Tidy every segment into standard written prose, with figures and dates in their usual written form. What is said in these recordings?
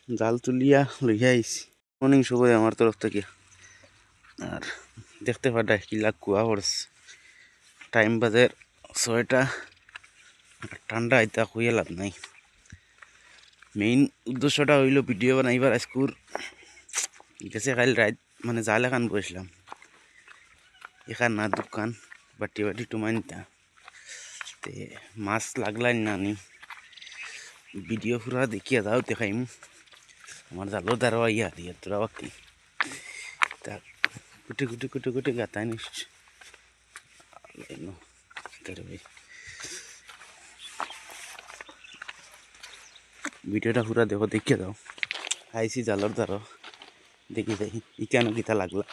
জাল তুলিয়া লইয়া আইছি। মর্নিং সবাই আমার তরফ থেকে। আর দেখতে পাঠায় কিলা কুয়া পড়ছে। টাইম বাজে 6টা। ঠান্ডা আইতা খুঁয়ে লাভ নাই। মেইন উদ্দেশ্যটা হইল ভিডিও বানাইবার আজকুর গেছে কাল রাত মানে জাল এখান বসলাম এখান না দোকান বাটি বাটি টুমাই নিতা তে মাছ লাগলাই না নি ভিডিও পুরা দেখিয়া যাও দেখাইম আমার জালো দাঁড়ো ইয়া দিয়ে তোরা বাকি তা কুটি কুটি কুটি কুটি গাতাই নিস ভাই ভিডিওটা পুরা দেখো দেখিয়া যাও আইসি জালোর দাঁড়ো দেখি যাই ইকানো কিতা লাগলা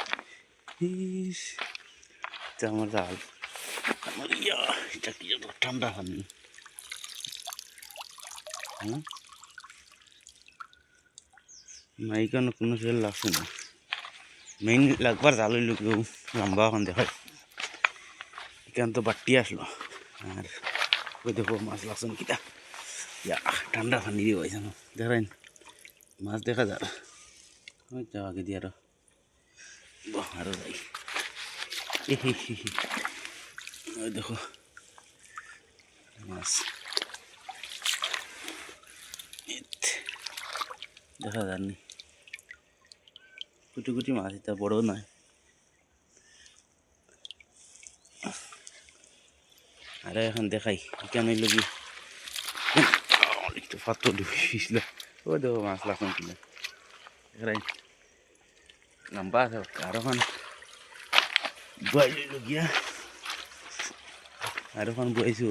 আমার জাল আমার ইয়া এটা কি ঠান্ডা পানি না এখানে কোনো সেল লাগছে না মেইন লাগবার জাল হইল কেউ লম্বা এখন দেখায় এখান তো বাটি আসলো আর ওই দেখো মাছ লাগছে না কিটা ইয়া ঠান্ডা পানি দিয়ে হয়েছে না দেখাইন মাছ দেখা যার ওই যাও আগে দিয়ে আরো যাই ওই দেখো মাছ দেখা যায়নি কুটি কুটি মাছ এটা বড় নয় আরে এখন দেখাই কেন লগি একটু ফাতর দিয়েছিল ও দেখো মাছ লাগান কিনা দেখাই লম্বা আছে আর ওখান বই লগিয়া আর ওখান বইছো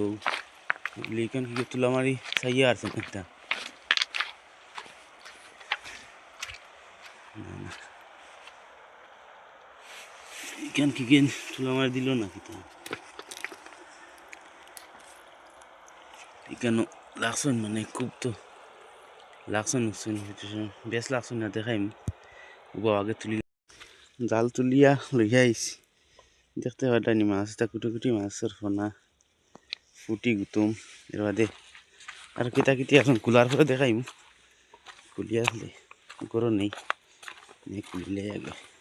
লিখন কি তুলা মারি চাইয়া আছে একটা কেন কি কেন তুলা মারি দিল না কিতা এখানে লাগছেন মানে খুব তো লাগছেন বেশ লাগছেন না দেখাইম আগে তুলি জাল তুলিয়া লইয়া আইছি দেখতে পাটানি মাছ এটা কুটি কুটি মাছের ফোনা ফুটি গুতুম এর বাদে আর কিতা কিতি এখন কুলার পরে দেখাইম কুলিয়া হলে করো নেই খুলিলে আগে